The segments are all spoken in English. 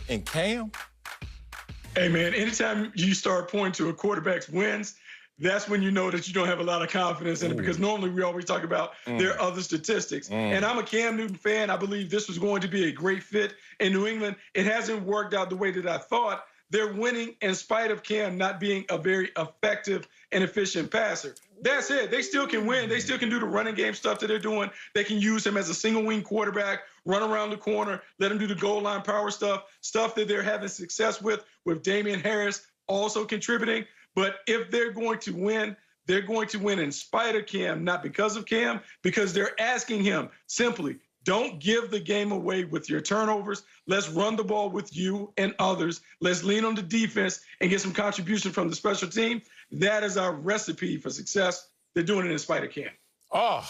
in Cam? Hey, man, anytime you start pointing to a quarterback's wins, that's when you know that you don't have a lot of confidence in it, because normally we always talk about their other statistics. And I'm a Cam Newton fan. I believe this was going to be a great fit in New England. It hasn't worked out the way that I thought. They're winning in spite of Cam not being a very effective and efficient passer. That said, they still can win. They still can do the running game stuff that they're doing. They can use him as a single wing quarterback, run around the corner, let him do the goal line power stuff that they're having success with Damian Harris also contributing. But if they're going to win, they're going to win in spite of Cam, not because of Cam, because they're asking him simply, don't give the game away with your turnovers. Let's run the ball with you and others. Let's lean on the defense and get some contribution from the special team. That is our recipe for success. They're doing it in spite of Cam. Oh,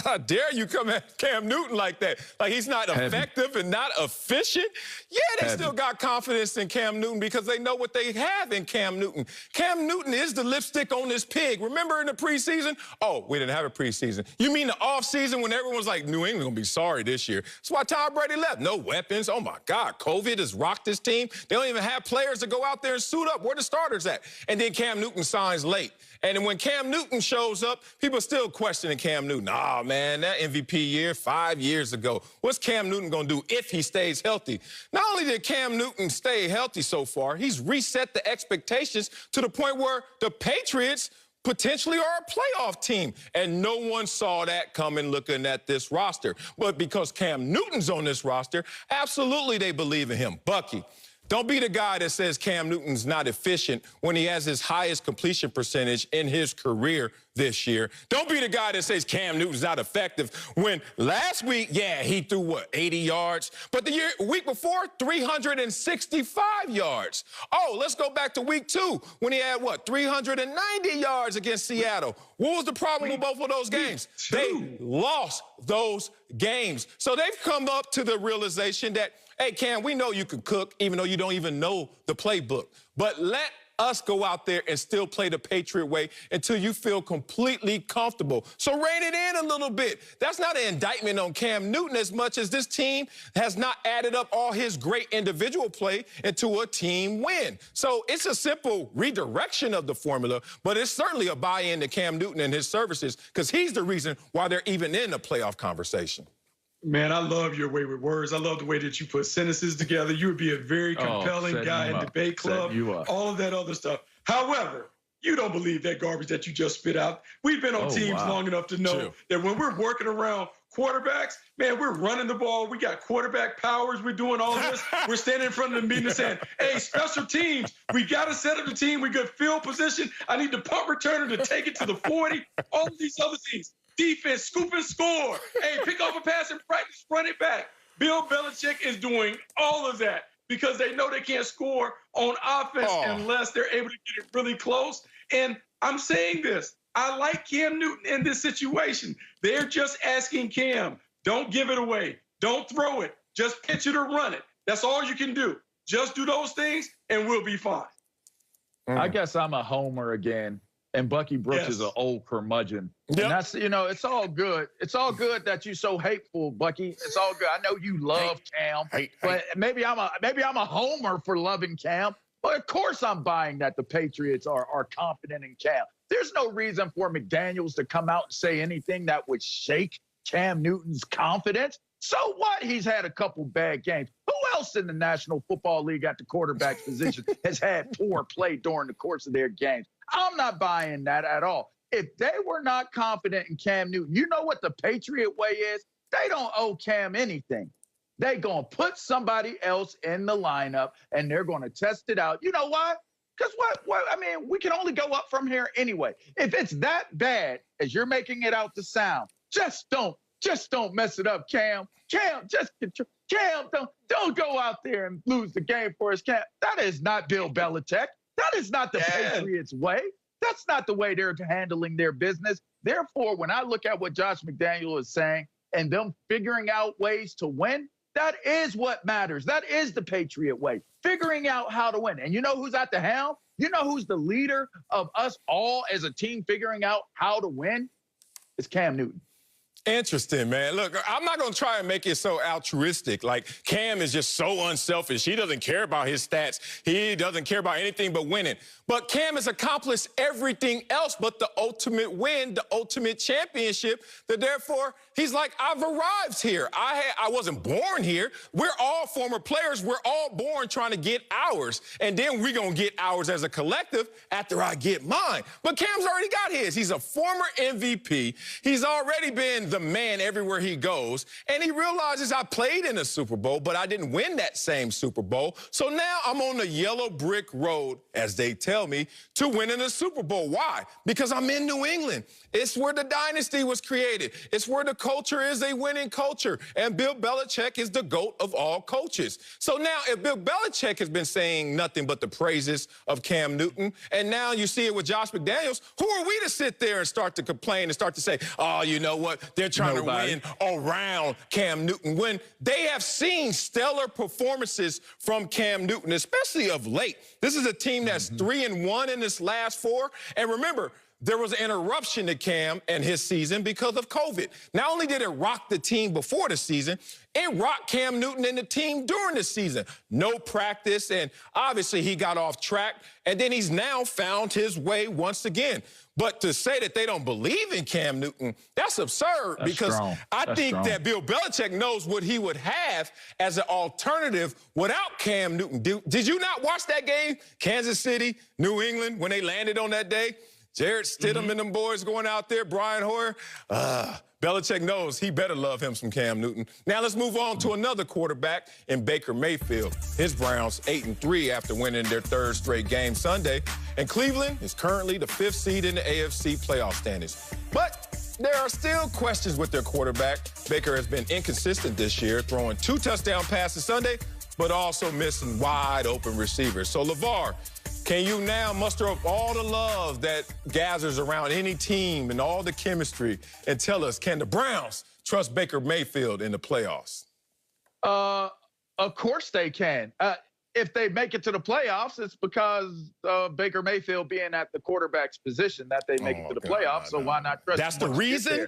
how dare you come at Cam Newton like that? Like he's not effective and not efficient? Yeah, they still got confidence in Cam Newton because they know what they have in Cam Newton. Cam Newton is the lipstick on this pig. Remember in the preseason? Oh, we didn't have a preseason. You mean the offseason when everyone's like, New England going to be sorry this year? That's why Tom Brady left. No weapons. Oh, my God. COVID has rocked this team. They don't even have players to go out there and suit up. Where the starters at? And then Cam Newton signs late. And then when Cam Newton shows up, people are still questioning Cam Newton. Oh, man, that MVP year 5 years ago. What's Cam Newton going to do if he stays healthy? Not only did Cam Newton stay healthy so far, he's reset the expectations to the point where the Patriots potentially are a playoff team. And no one saw that coming looking at this roster. But because Cam Newton's on this roster, absolutely they believe in him. Bucky, don't be the guy that says Cam Newton's not efficient when he has his highest completion percentage in his career this year. Don't be the guy that says Cam Newton's not effective when last week, yeah, he threw, what, 80 yards? But the week before, 365 yards. Oh, let's go back to week 2 when he had, what, 390 yards against Seattle. What was the problem with both of those games? They lost those games. So they've come up to the realization that, hey, Cam, we know you can cook, even though you don't even know the playbook. But let us go out there and still play the Patriot way until you feel completely comfortable. So rein it in a little bit. That's not an indictment on Cam Newton as much as this team has not added up all his great individual play into a team win. So it's a simple redirection of the formula, but it's certainly a buy-in to Cam Newton and his services because he's the reason why they're even in the playoff conversation. Man, I love your way with words. I love the way that you put sentences together. You would be a very compelling guy in debate club, all of that other stuff. However, you don't believe that garbage that you just spit out. We've been on teams long enough to know that when we're working around quarterbacks, man, we're running the ball. We got quarterback powers. We're doing all this. We're standing in front of the meeting and saying, hey, special teams, we got to set up the team. We got field position. I need the punt returner to take it to the 40. All of these other things. Defense, scoop and score. Hey, pick up a pass and practice, run it back. Bill Belichick is doing all of that because they know they can't score on offense unless they're able to get it really close. And I'm saying this. I like Cam Newton in this situation. They're just asking Cam, don't give it away. Don't throw it. Just pitch it or run it. That's all you can do. Just do those things and we'll be fine. I guess I'm a homer again. And Bucky Brooks is an old curmudgeon. And that's, you know, it's all good. It's all good that you're so hateful, Bucky. It's all good. I know you love Cam, but maybe I'm a homer for loving Cam. But of course I'm buying that the Patriots are confident in Cam. There's no reason for McDaniels to come out and say anything that would shake Cam Newton's confidence. So what? He's had a couple bad games. Who else in the National Football League at the quarterback position has had poor play during the course of their games? I'm not buying that at all. If they were not confident in Cam Newton, you know what the Patriot way is? They don't owe Cam anything. They're going to put somebody else in the lineup, and they're going to test it out. You know why? Because I mean, we can only go up from here anyway. If it's that bad as you're making it out to sound, just don't mess it up, Cam. Cam, don't go out there and lose the game for us, Cam. That is not Bill Belichick. That is not the Patriots way. That's not the way they're handling their business. Therefore, when I look at what Josh McDaniel is saying and them figuring out ways to win, that is what matters. That is the Patriot way, figuring out how to win. And you know who's at the helm? You know who's the leader of us all as a team figuring out how to win? It's Cam Newton. Interesting, man. Look, I'm not going to try and make it so altruistic. Like, Cam is just so unselfish. He doesn't care about his stats. He doesn't care about anything but winning. But Cam has accomplished everything else but the ultimate win, the ultimate championship, that therefore he's like, I've arrived here. I wasn't born here. We're all former players. We're all born trying to get ours. And then we're going to get ours as a collective after I get mine. But Cam's already got his. He's a former MVP. He's already been the man everywhere he goes. And he realizes I played in a Super Bowl, but I didn't win that same Super Bowl. So now I'm on the yellow brick road, as they tell me, to winning a Super Bowl. Why? Because I'm in New England. It's where the dynasty was created. It's where the culture is a winning culture. And Bill Belichick is the GOAT of all coaches. So now if Bill Belichick has been saying nothing but the praises of Cam Newton, and now you see it with Josh McDaniels, who are we to sit there and start to complain and start to say, oh, you know what, they're trying to win around Cam Newton, when they have seen stellar performances from Cam Newton, especially of late. This is a team that's 3-1 in this last 4. And remember, there was an interruption to Cam and his season because of COVID. Not only did it rock the team before the season, it rocked Cam Newton and the team during the season. No practice, and obviously he got off track, and then he's now found his way once again. But to say that they don't believe in Cam Newton, that's absurd, because I think that Bill Belichick knows what he would have as an alternative without Cam Newton. Did you not watch that game? Kansas City, New England, when they landed on that day? Jarrett Stidham and them boys going out there, Brian Hoyer. Belichick knows he better love him some Cam Newton. Now let's move on to another quarterback in Baker Mayfield. His Browns 8-3 after winning their 3rd straight game Sunday. And Cleveland is currently the 5th seed in the AFC playoff standings. But there are still questions with their quarterback. Baker has been inconsistent this year, throwing 2 touchdown passes Sunday, but also missing wide open receivers. So, LeVar, can you now muster up all the love that gathers around any team and all the chemistry and tell us, can the Browns trust Baker Mayfield in the playoffs? Of course they can. If they make it to the playoffs, it's because Baker Mayfield being at the quarterback's position that they make it to the playoffs. So why not trust him? That's the reason?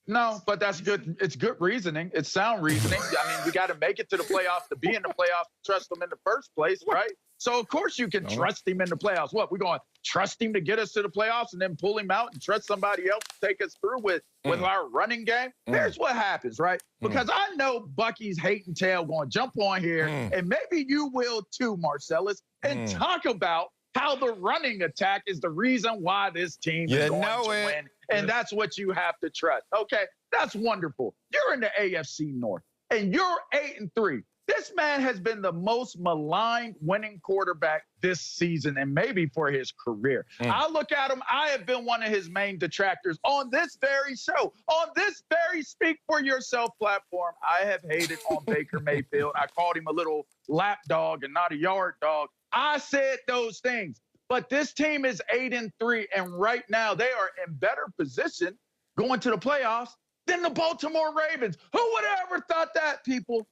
No, but that's good. It's good reasoning. It's sound reasoning. I mean, we got to make it to the playoffs to be in the playoffs, to trust them in the first place, right? So, of course, you can trust him in the playoffs. What, we're going to trust him to get us to the playoffs and then pull him out and trust somebody else to take us through with our running game? Here's what happens, right? Because I know Bucky's hating tail going to jump on here, and maybe you will too, Marcellus, and talk about how the running attack is the reason why this team is going to win. And that's what you have to trust. Okay, that's wonderful. You're in the AFC North, and you're 8-3. This man has been the most maligned winning quarterback this season and maybe for his career. I look at him, I have been one of his main detractors on this very show, on this very Speak for Yourself platform. I have hated on Baker Mayfield. I called him a little lap dog and not a yard dog. I said those things. But this team is 8-3, and right now they are in better position going to the playoffs than the Baltimore Ravens. Who would have ever thought that, people?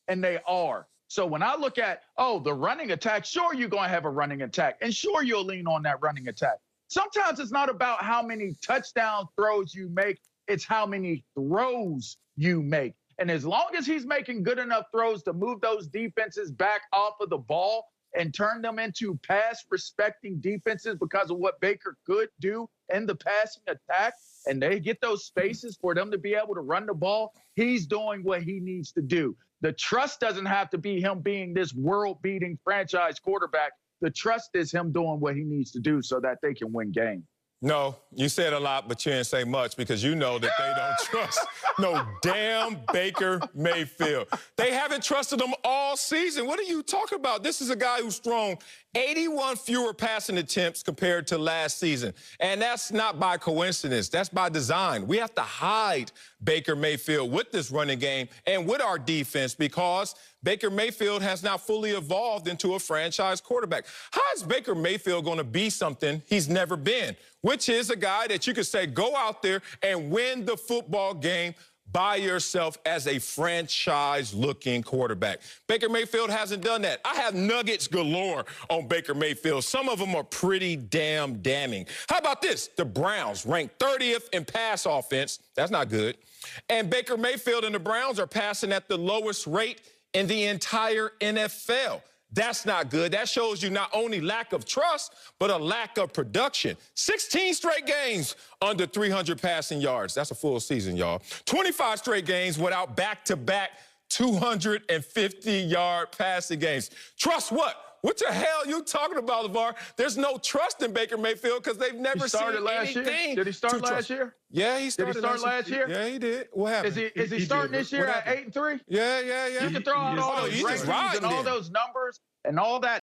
And they are. So when I look at, the running attack, sure, you're going to have a running attack, and sure, you'll lean on that running attack. Sometimes it's not about how many touchdown throws you make, it's how many throws you make. And as long as he's making good enough throws to move those defenses back off of the ball and turn them into pass-respecting defenses because of what Baker could do in the passing attack, and they get those spaces for them to be able to run the ball, he's doing what he needs to do. The trust doesn't have to be him being this world-beating franchise quarterback. The trust is him doing what he needs to do so that they can win games. No, you said a lot, but you didn't say much, because you know that they don't trust no damn Baker Mayfield. They haven't trusted him all season. What are you talking about? This is a guy who's thrown 81 fewer passing attempts compared to last season. And that's not by coincidence. That's by design. We have to hide Baker Mayfield with this running game and with our defense, because Baker Mayfield has now fully evolved into a franchise quarterback. How is Baker Mayfield going to be something he's never been, which is a guy that you could say, go out there and win the football game by yourself as a franchise-looking quarterback. Baker Mayfield hasn't done that. I have nuggets galore on Baker Mayfield. Some of them are pretty damn damning. How about this? The Browns ranked 30th in pass offense. That's not good. And Baker Mayfield and the Browns are passing at the lowest rate in the entire NFL. That's not good. That shows you not only lack of trust, but a lack of production. 16 straight games under 300 passing yards. That's a full season, y'all. 25 straight games without back-to-back 250-yard passing games. Trust what? What the hell you talking about, LeVar? There's no trust in Baker Mayfield because they've never seen anything. Did he start last year? Yeah, he started. Did he start last year? Yeah, he did. What happened? Is he starting this year at 8-3? Yeah. You can throw out all those ratings and all those numbers and all that